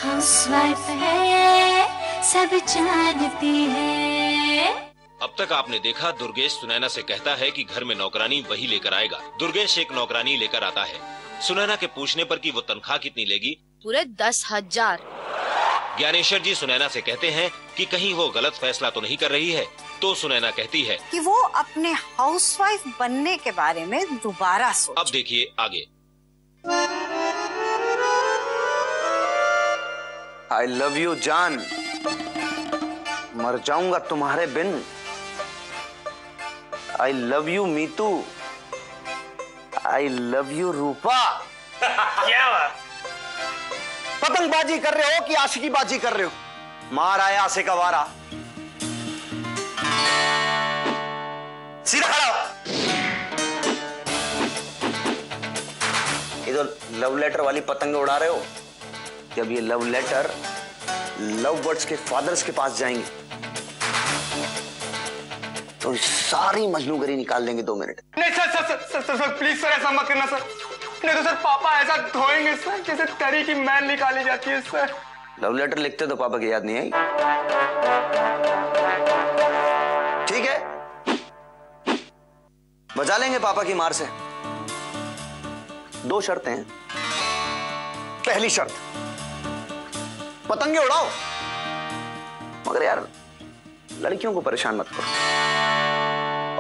Housewife है, सब जानती है। अब तक आपने देखा दुर्गेश सुनैना से कहता है कि घर में नौकरानी वही लेकर आएगा। दुर्गेश एक नौकरानी लेकर आता है। सुनैना के पूछने पर कि वो तनख्वाह कितनी लेगी, पूरे 10,000। ज्ञानेश्वर जी सुनैना से कहते हैं कि कहीं वो गलत फैसला तो नहीं कर रही है। तो सुनैना कहती है कि वो अपने हाउसवाइफ बनने के बारे में दोबारा सोचे। अब देखिए आगे। I love you जान, मर जाऊंगा तुम्हारे बिन। I love you Meetu, I love you रूपा। क्या बात? पतंगबाजी कर रहे हो कि आशिकी बाजी कर रहे हो? मार आया आसे का वारा। सीधा खड़ा हो। ये तो लव लेटर वाली पतंग उड़ा रहे हो। जब ये लव लेटर लव बर्ड्स के फादर्स के पास जाएंगे तो सारी मजनूगरी निकाल देंगे 2 मिनट। नहीं sir sir sir sir, sir please sir ऐसा मत करना सर, नहीं तो सर पापा ऐसा धोएंगे सर जैसे तरी की मैल निकाली जाती है सर। लव लेटर लिखते तो पापा की याद नहीं आई। ठीक है, बचा लेंगे पापा की मार से। 2 शर्तें हैं। पहली शर्त, पतंगे उड़ाओ मगर यार लड़कियों को परेशान मत करो।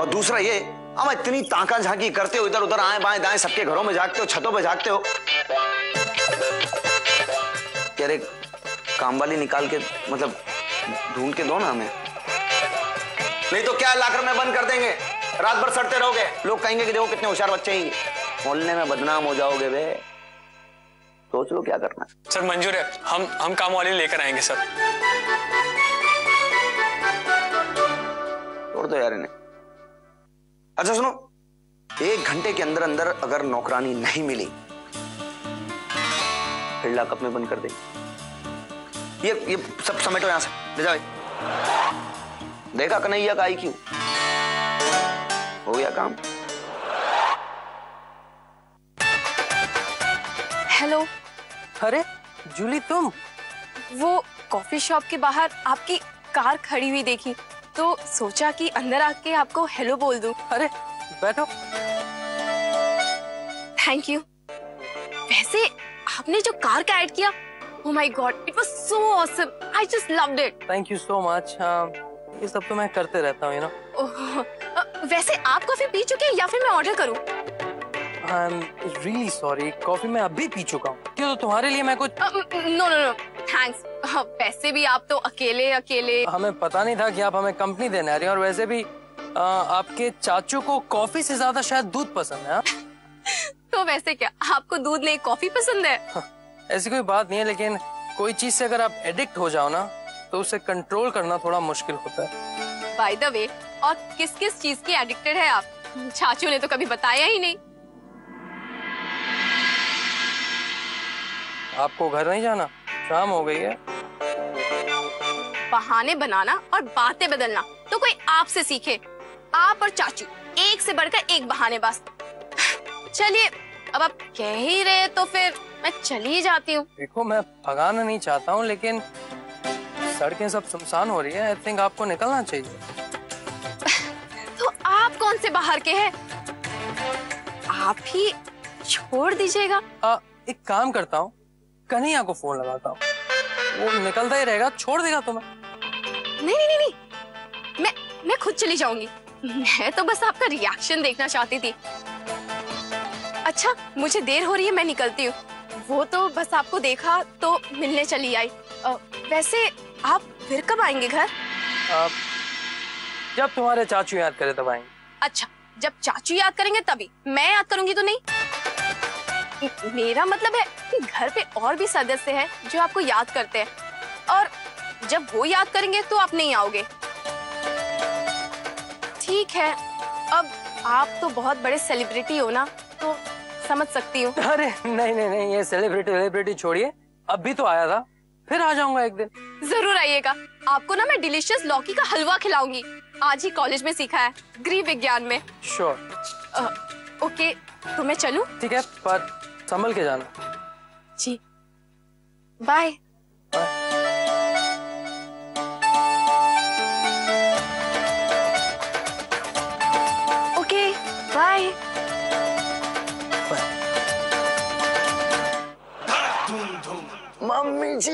और दूसरा ये, हम इतनी ताका झांकी करते हो, इधर उधर आए बाएं दाएं सबके घरों में जागते हो, छतों पे जागते हो। कह रहे काम वाली निकाल के मतलब ढूंढ के दो ना हमें, नहीं तो क्या लाकर में बंद कर देंगे, रात भर सड़ते रहोगे। लोग कहेंगे कि देखो कितने होशियार बच्चे हैं, मोहल्ले में बदनाम हो जाओगे बे। सोच लो क्या करना है। सर मंजूर है, हम काम वाली लेकर आएंगे सर। छोड़ दो यार इन्हें। अच्छा सुनो, 1 घंटे के अंदर अंदर अगर नौकरानी नहीं मिली फिर लॉकअप में बंद कर देंगे। ये सब समेटो यहां से, ले जाओ। देखा कन्हैया का IQ, हो गया काम। हेलो। अरे जूली तुम? वो कॉफी शॉप के बाहर आपकी कार खड़ी हुई देखी तो सोचा कि अंदर आके आपको हेलो बोल दूं। अरे बैठो। Thank you. वैसे आपने जो कार का ऐड किया, oh my God, it was so awesome, I just loved it. Thank you so much. ये सब तो मैं करते रहता हूँ, यू नो। वैसे आप कॉफी पी चुके हैं या फिर मैं ऑर्डर करूं? I am really sorry, coffee मैं अभी पी चुका हूँ। क्यों, तो तुम्हारे लिए मैं कुछ? No no no thanks. वैसे भी आप तो अकेले अकेले। हमें पता नहीं था कि आप हमें कंपनी देने आ रही हैं, और वैसे भी आपके चाचू को कॉफी से ज्यादा शायद दूध पसंद है। तो वैसे क्या आपको दूध नहीं कॉफी पसंद है? ऐसी कोई बात नहीं है, लेकिन कोई चीज से अगर आप एडिक्ट हो जाओ ना तो उसे कंट्रोल करना थोड़ा मुश्किल होता है। बाय द वे, और किस किस चीज की एडिक्टेड है आप? चाचू ने तो कभी बताया ही नहीं। आपको घर नहीं जाना? शाम हो गई है। बहाने बनाना और बातें बदलना तो कोई आपसे सीखे। आप और चाचू एक से बढ़कर एक बहानेबाज। चलिए, अब आप कह ही रहे तो फिर मैं चली जाती हूँ। देखो, मैं भगाना नहीं चाहता हूँ, लेकिन सड़कें सब सुनसान हो रही है। आई थिंक आपको निकलना चाहिए। तो आप कौन से बाहर के हैं? आप ही छोड़ दीजिएगा। एक काम करता हूँ, कन्हैया को फोन लगाता हूँ, वो निकलता ही रहेगा, छोड़ देगा तुम्हें। नहीं नहीं नहीं, मैं खुद चली जाऊंगी। मैं तो बस आपका रिएक्शन देखना चाहती थी। अच्छा, मुझे देर हो रही है, मैं निकलती हूँ। वो तो बस आपको देखा तो मिलने चली आई। वैसे आप फिर कब आएंगे घर? जब तुम्हारे चाचू याद करे तब आएंगे। अच्छा, जब चाचू याद करेंगे तभी। मैं याद करूंगी तो नहीं? मेरा मतलब है कि घर पे और भी सदस्य हैं जो आपको याद करते हैं, और जब वो याद करेंगे तो आप नहीं आओगे। ठीक है, अब आप तो बहुत बड़े सेलिब्रिटी हो ना, तो समझ सकती हूँ। अरे नहीं नहीं नहीं, ये सेलिब्रिटी छोड़िए, अभी तो आया था, फिर आ जाऊंगा एक दिन। जरूर आइएगा। आपको ना मैं डिलीशियस लौकी का हलवा खिलाऊंगी। आज ही कॉलेज में सीखा है, गृह विज्ञान में। श्योर। ओके, तो मैं चलूं? ठीक है, पर संभल के जाना। जी, बाय। Okay bye. मम्मी जी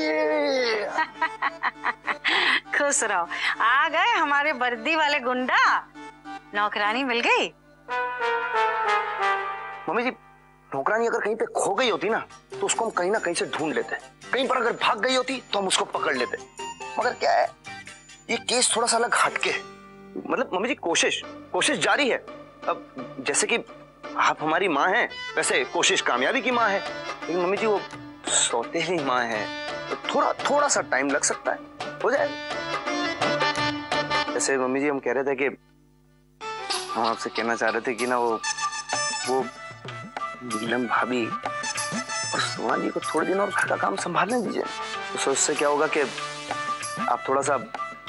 खुश रहो। आ गए हमारे वर्दी वाले गुंडा। नौकरानी मिल गई? मम्मी जी, नौकरानी अगर कहीं पे खो गई होती ना तो उसको हम कहीं ना कहीं से ढूंढ लेते। कहीं पर अगर भाग गई होती तो हम उसको पकड़ लेते। मगर क्या है, ये केस थोड़ा सा अलग हटके। मतलब मम्मी जी, कोशिश जारी है। अब जैसे कि आप हमारी माँ हैं, वैसे कोशिश कामयाबी की माँ है। लेकिन मम्मी जी, वो सौतेली माँ है, तो थोड़ा सा टाइम लग सकता है, हो जाए। जैसे मम्मी जी, हम कह रहे थे कि हम आपसे कहना चाह रहे थे कि ना वो नीलम भाभी और सोना जी को थोड़े दिन और घर का काम संभालने दीजिए। तो उससे क्या होगा कि आप थोड़ा सा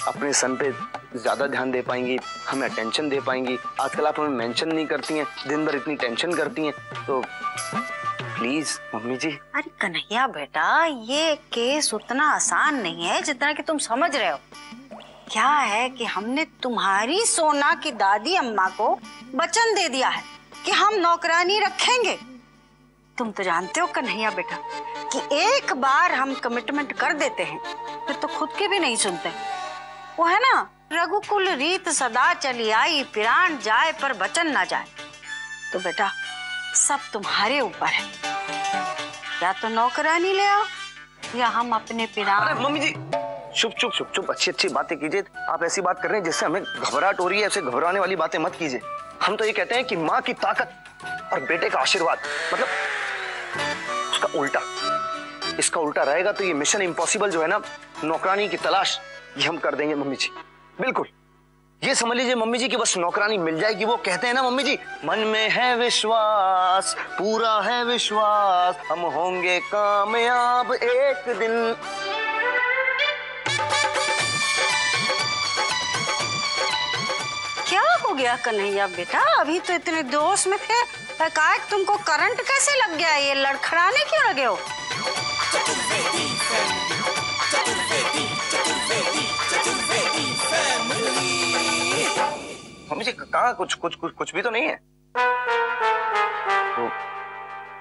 अपने सन पे ज्यादा ध्यान दे पाएंगी, हमें अटेंशन दे पाएंगी। आजकल आप हमें मेंशन नहीं करती हैं, दिन भर इतनी टेंशन करती हैं, तो प्लीज मम्मी जी। अरे कन्हैया बेटा, ये केस उतना आसान नहीं है जितना कि तुम समझ रहे हो। क्या है कि हमने तुम्हारी सोना की दादी अम्मा को वचन दे दिया है कि हम नौकरानी रखेंगे। तुम तो जानते हो कन्हैया बेटा कि एक बार हम कमिटमेंट कर देते हैं फिर तो खुद के भी नहीं सुनते। वो है ना, रघुकुल रीत सदा चली आई, पिरान जाए पर वचन ना जाए। तो बेटा सब तुम्हारे ऊपर है, या तो नौकरानी ले आओ या हम अपने पिरान। अरे मम्मी जी, चुप, अच्छी बातें कीजिए। आप ऐसी बात कर रहे हैं जिससे हमें घबराहट हो रही है। ऐसे घबराने वाली बातें मत कीजिए। हम तो ये कहते हैं कि माँ की ताकत और बेटे का आशीर्वाद, मतलब उसका उल्टा। इसका उल्टा रहेगा तो ये मिशन इम्पॉसिबल जो है ना, नौकरानी की तलाश, ये हम कर देंगे मम्मी जी, बिल्कुल। ये समझ लीजिए मम्मी जी कि बस नौकरानी मिल जाएगी। वो कहते हैं ना मम्मी जी, मन में है विश्वास, पूरा है विश्वास, हम होंगे कामयाब एक दिन। क्या हो गया कन्हैया बेटा? अभी तो इतने जोश में थे, एकाएक तुमको करंट कैसे लग गया? ये लड़खड़ाने क्यों लगे हो? मम्मी जी कहाँ, कुछ भी तो नहीं है। तो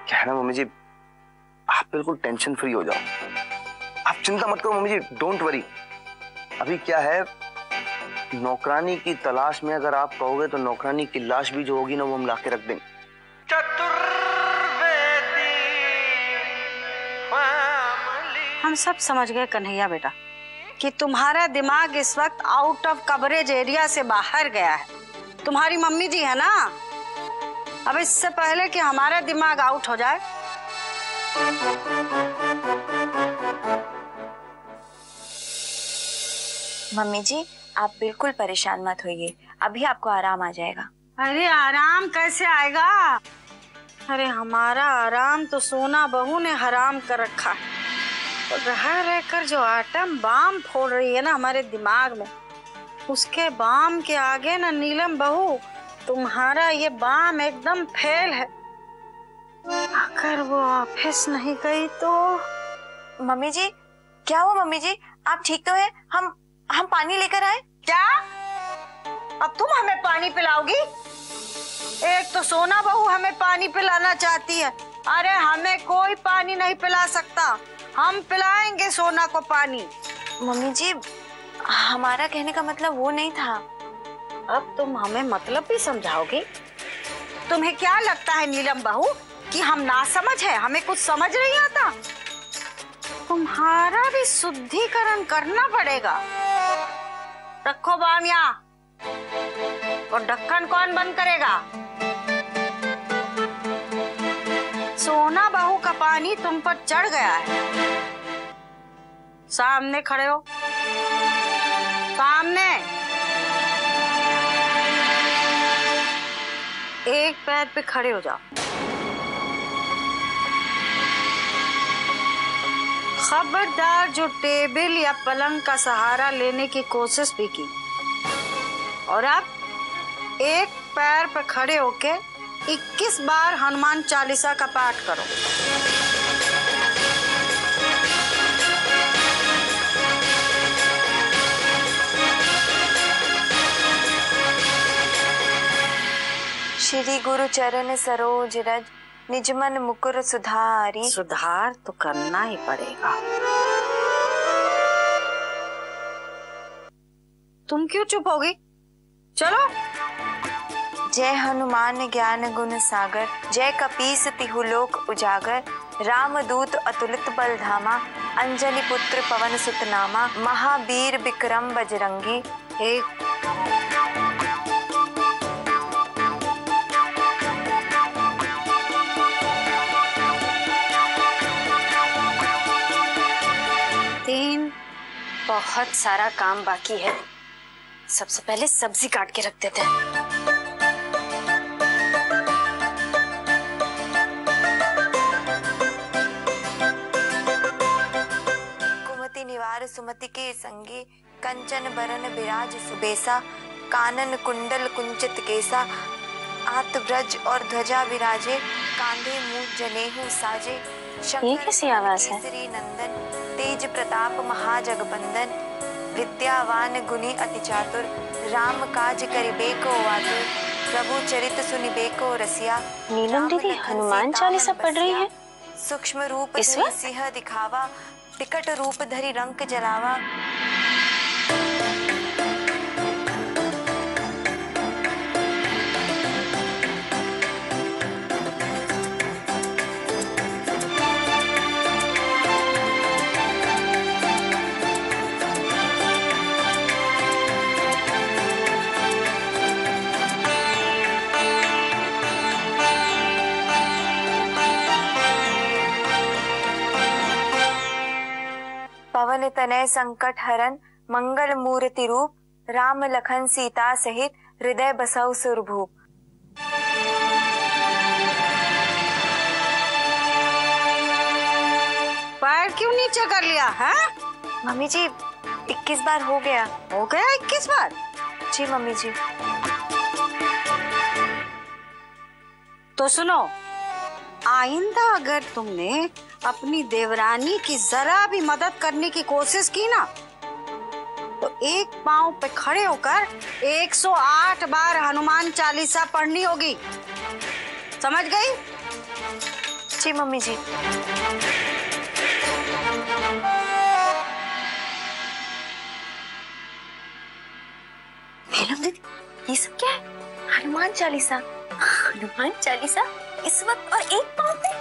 क्या है ना मम्मी जी, आप बिल्कुल टेंशन फ्री हो जाओ। आप चिंता मत करो मम्मी जी, डोंट वरी। अभी क्या है, नौकरानी की तलाश में अगर आप कहोगे तो नौकरानी की लाश भी जो होगी ना, वो हम लाके रख देंगे। हम सब समझ गए कन्हैया बेटा कि तुम्हारा दिमाग इस वक्त आउट ऑफ कवरेज एरिया से बाहर गया है। तुम्हारी मम्मी जी है ना, अब इससे पहले कि हमारा दिमाग आउट हो जाए, मम्मी जी आप बिल्कुल परेशान मत होइए, अभी आपको आराम आ जाएगा। अरे आराम कैसे आएगा? अरे हमारा आराम तो सोना बहू ने हराम कर रखा है। तो रह रहकर जो आटम बाम फोड़ रही है ना हमारे दिमाग में, उसके बाम के आगे ना नीलम बहू, तुम्हारा ये बाम एकदम फेल है। अगर वो ऑफिस नहीं गई तो। मम्मी जी क्या हुआ? मम्मी जी आप ठीक तो है? हम पानी लेकर आए? क्या अब तुम हमें पानी पिलाओगी? एक तो सोना बहू हमें पानी पिलाना चाहती है। अरे हमें कोई पानी नहीं पिला सकता, हम पिलाएंगे सोना को पानी। मम्मी जी हमारा कहने का मतलब वो नहीं था। अब तुम हमें मतलब भी समझाओगी? तुम्हें क्या लगता है नीलम बहू कि हम नासमझ है, हमें कुछ समझ नहीं आता? तुम्हारा भी शुद्धिकरण करना पड़ेगा। रखो बाम यहाँ, और ढक्कन कौन बंद करेगा? सोना बहू का पानी तुम पर चढ़ गया है। सामने खड़े हो, सामने। एक पैर पे खड़े हो जाओ। खबरदार जो टेबल या पलंग का सहारा लेने की कोशिश भी की। और अब एक पैर पर खड़े होके 21 बार हनुमान चालीसा का पाठ करो। श्री गुरु चरण सरोज रज निजमन मुकुर सुधारी। सुधार तो करना ही पड़ेगा। तुम क्यों चुप हो गई? चलो। जय हनुमान ज्ञान गुण सागर, जय कपीस तिहु लोक उजागर, रामदूत अतुलित बल धामा, अंजनी पुत्र पवन सुत नामा, महावीर विक्रम बजरंगी। एक तीन। बहुत सारा काम बाकी है। सबसे पहले सब्जी काट के रख देते हैं। कुमति निवार सुमति के संगी, कंचन बरन विराज सुबेसा, कानन कुंडल कुंचित केसा, आत ब्रज और ध्वजा विराजे, कांधे मूंज जनेऊ साजे। ये कैसी आवाज है? श्री नंदन तेज प्रताप महाजगबंदन, विद्यावान गुणी अति चातुर, राम काज करिबे को आतुर, प्रभु चरित सुनिबे को रसिया। नीलम दीदी हनुमान चालीसा पढ़ रही है। सूक्ष्म रूप इस धरि वक्त? सिंह दिखावा, टिकट रूप धरि रंक जलावा। पवन तनय संकट हरन, मंगल मूर्ति रूप, राम लखन सीता सहित, हृदय बसौ सुरभूप। पैर क्यों नीचे कर लिया है? मम्मी जी 21 बार हो गया। हो गया 21 बार? जी मम्मी जी। तो सुनो, आइंदा अगर तुमने अपनी देवरानी की जरा भी मदद करने की कोशिश की ना, तो एक पांव पे खड़े होकर 108 बार हनुमान चालीसा पढ़नी होगी। समझ गई? जी मम्मी जी। नीलम दीदी ये सब क्या है? हनुमान चालीसा? हनुमान चालीसा इस वक्त और एक पाँव पे?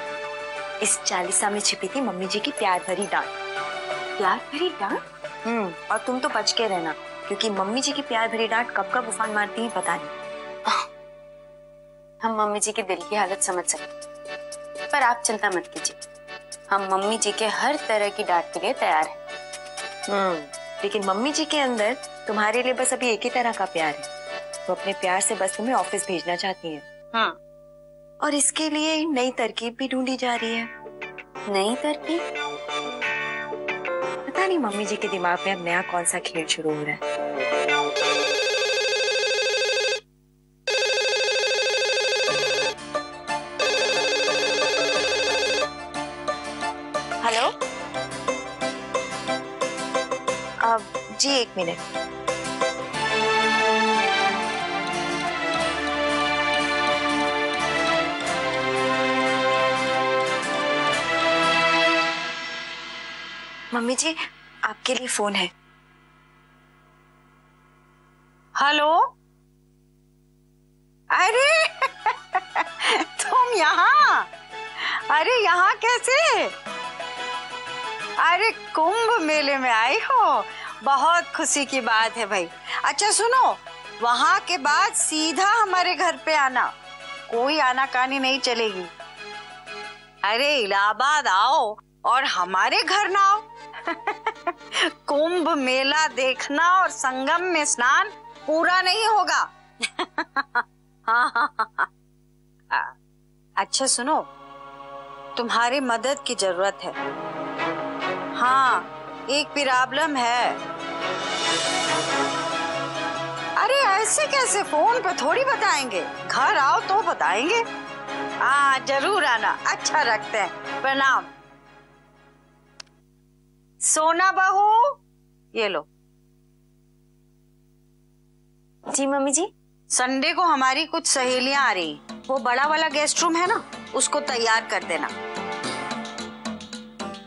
इस चालीसा में छिपी थी मम्मी जी की प्यार भरी डांट। प्यार भरी डांट? और तुम तो बच के रहना, क्योंकि मम्मी जी की प्यार भरी डांट कब कब उफान मारती है पता नहीं। हम मम्मी जी के दिल की हालत समझ सकते, पर आप चिंता मत कीजिए, हम मम्मी जी के हर तरह की डांट के लिए तैयार हैं। लेकिन मम्मी जी के अंदर तुम्हारे लिए बस अभी एक ही तरह का प्यार है। वो अपने प्यार से बस तुम्हें ऑफिस भेजना चाहती है। हाँ। और इसके लिए नई तरकीब भी ढूंढी जा रही है। नई तरकीब? पता नहीं मम्मी जी के दिमाग में अब नया कौन सा खेल शुरू हो रहा है। हेलो। अब जी 1 मिनट। मम्मी जी आपके लिए फोन है। हेलो। अरे तुम यहाँ? अरे यहाँ कैसे? अरे कुंभ मेले में आई हो, बहुत खुशी की बात है भाई। अच्छा सुनो, वहाँ के बाद सीधा हमारे घर पे आना, कोई आनाकानी नहीं चलेगी। अरे इलाहाबाद आओ और हमारे घर ना आओ। कुंभ मेला देखना और संगम में स्नान पूरा नहीं होगा। अच्छा सुनो, तुम्हारी मदद की जरूरत है। हाँ, एक प्रॉब्लम है। अरे ऐसे कैसे फोन पे थोड़ी बताएंगे, घर आओ तो बताएंगे। हाँ जरूर आना। अच्छा रखते हैं, प्रणाम। सोना बहू, ये लो। जी मम्मी जी। संडे को हमारी कुछ सहेलियां आ रही, वो बड़ा वाला गेस्ट रूम है ना, उसको तैयार कर देना।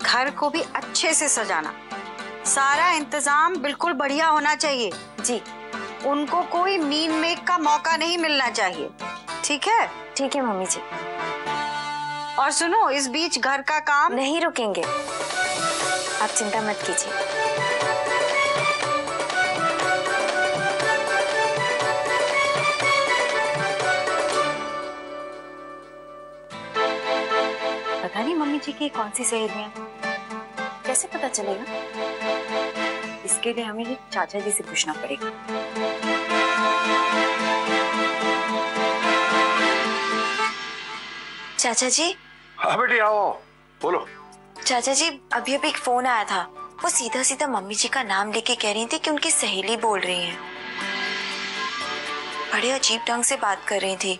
घर को भी अच्छे से सजाना, सारा इंतजाम बिल्कुल बढ़िया होना चाहिए। जी उनको कोई मीन मेक का मौका नहीं मिलना चाहिए, ठीक है? ठीक है मम्मी जी। और सुनो, इस बीच घर का काम नहीं रुकेंगे, आप चिंता मत कीजिए। पता नहीं मम्मी जी की कौन सी सहेलियां, कैसे पता चलेगा? इसके लिए हमें चाचा जी से पूछना पड़ेगा। चाचा जी। हाँ बेटी आओ, बोलो। चाचा जी अभी अभी एक फोन आया था, वो सीधा सीधा मम्मी जी का नाम लेके कह रही थी कि उनकी सहेली बोल रही है। बड़े अजीब ढंग से बात कर रही थी।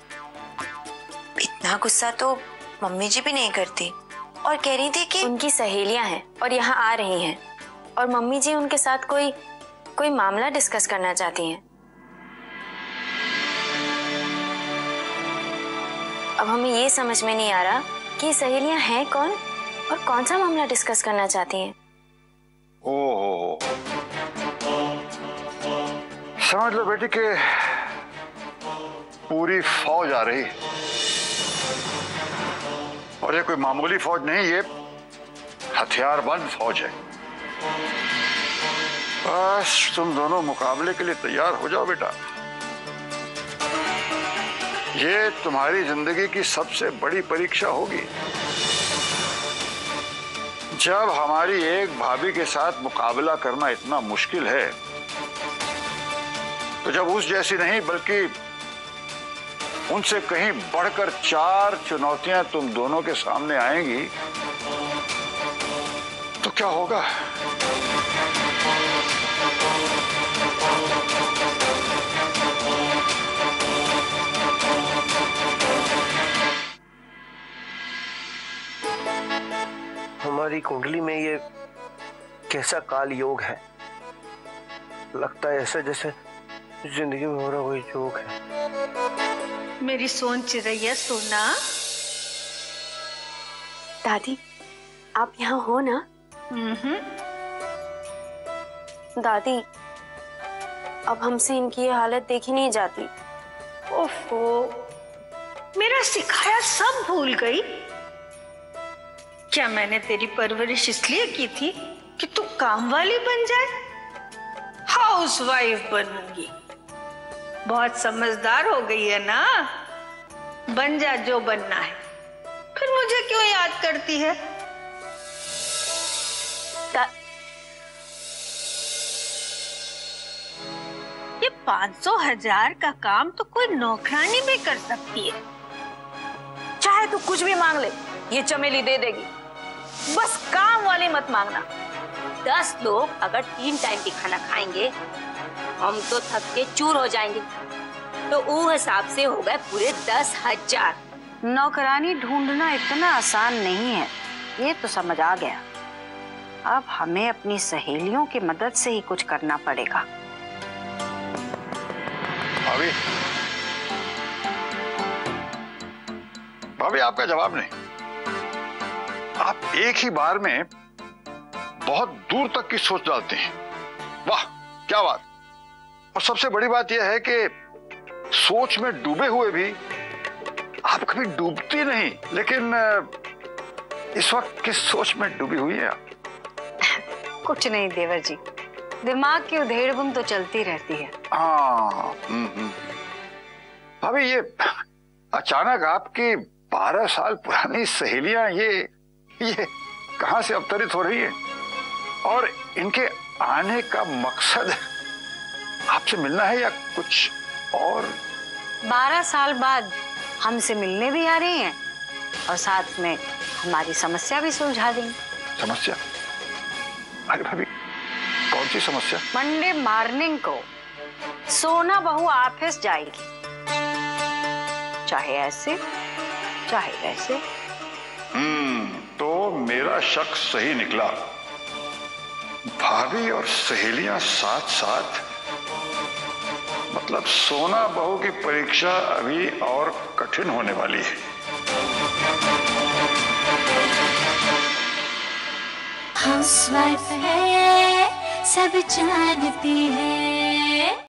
इतना गुस्सा तो मम्मी जी भी नहीं करती, और कह रही थी कि उनकी सहेलियां हैं और यहाँ आ रही हैं और मम्मी जी उनके साथ कोई मामला डिस्कस करना चाहती हैं। अब हमें ये समझ में नहीं आ रहा कि सहेलियां हैं कौन और कौन सा मामला डिस्कस करना चाहती हैं। ओहो, समझ लो बेटी कि पूरी फौज आ रही है, और ये कोई मामूली फौज नहीं, ये हथियारबंद फौज है। बस तुम दोनों मुकाबले के लिए तैयार हो जाओ बेटा। ये तुम्हारी जिंदगी की सबसे बड़ी परीक्षा होगी। जब हमारी एक भाभी के साथ मुकाबला करना इतना मुश्किल है, तो जब उस जैसी नहीं बल्कि उनसे कहीं बढ़कर 4 चुनौतियां तुम दोनों के सामने आएंगी, तो क्या होगा? हमारी कुंडली में ये कैसा काल योग है, लगता है ऐसा जैसे जिंदगी में हो रहा कोई जोक है। मेरी सोन चिरैया सोना। दादी आप यहाँ हो ना? दादी अब हमसे इनकी ये हालत देखी नहीं जाती। ओफो, मेरा सिखाया सब भूल गई। क्या मैंने तेरी परवरिश इसलिए की थी कि तू काम वाली बन जाए? हाउसवाइफ बनूंगी। बहुत समझदार हो गई है ना, बन जा जो बनना है। फिर मुझे क्यों याद करती है? ये 500,000 का काम तो कोई नौकरानी भी कर सकती है। चाहे तू कुछ भी मांग ले, ये चमेली दे देगी। बस काम वाली मत मांगना। 10 लोग अगर 3 टाइम की खाना खाएंगे, हम तो थक के चूर हो जाएंगे। तो उस हिसाब से हो गए पूरे 10,000। नौकरानी ढूंढना इतना आसान नहीं है, ये तो समझ आ गया। अब हमें अपनी सहेलियों की मदद से ही कुछ करना पड़ेगा। भाभी, भाभी आपका जवाब नहीं। आप एक ही बार में बहुत दूर तक की सोच डालते हैं। वाह क्या बात। और सबसे बड़ी बात यह है कि सोच में डूबे हुए भी आप कभी डूबती नहीं। लेकिन इस वक्त किस सोच में डूबी हुई है आप? कुछ नहीं देवर जी, दिमाग की उधेड़-बुन तो चलती रहती है। हाँ, भाभी ये अचानक आपकी 12 साल पुरानी सहेलियां ये कहां से अवतरित हो रही है? और इनके आने का मकसद आपसे मिलना है या कुछ और? 12 साल बाद हमसे मिलने भी आ रही हैं और साथ में हमारी समस्या भी सुलझा देंगी। समस्या? अरे भाभी कौन सी समस्या? मंडे मॉर्निंग को सोना बहू ऑफिस जाएगी, चाहे ऐसे चाहे वैसे। तो मेरा शक सही निकला। भाभी और सहेलियां साथ साथ मतलब सोना बहू की परीक्षा अभी और कठिन होने वाली है। हाउसवाइफ है, सब जानती है।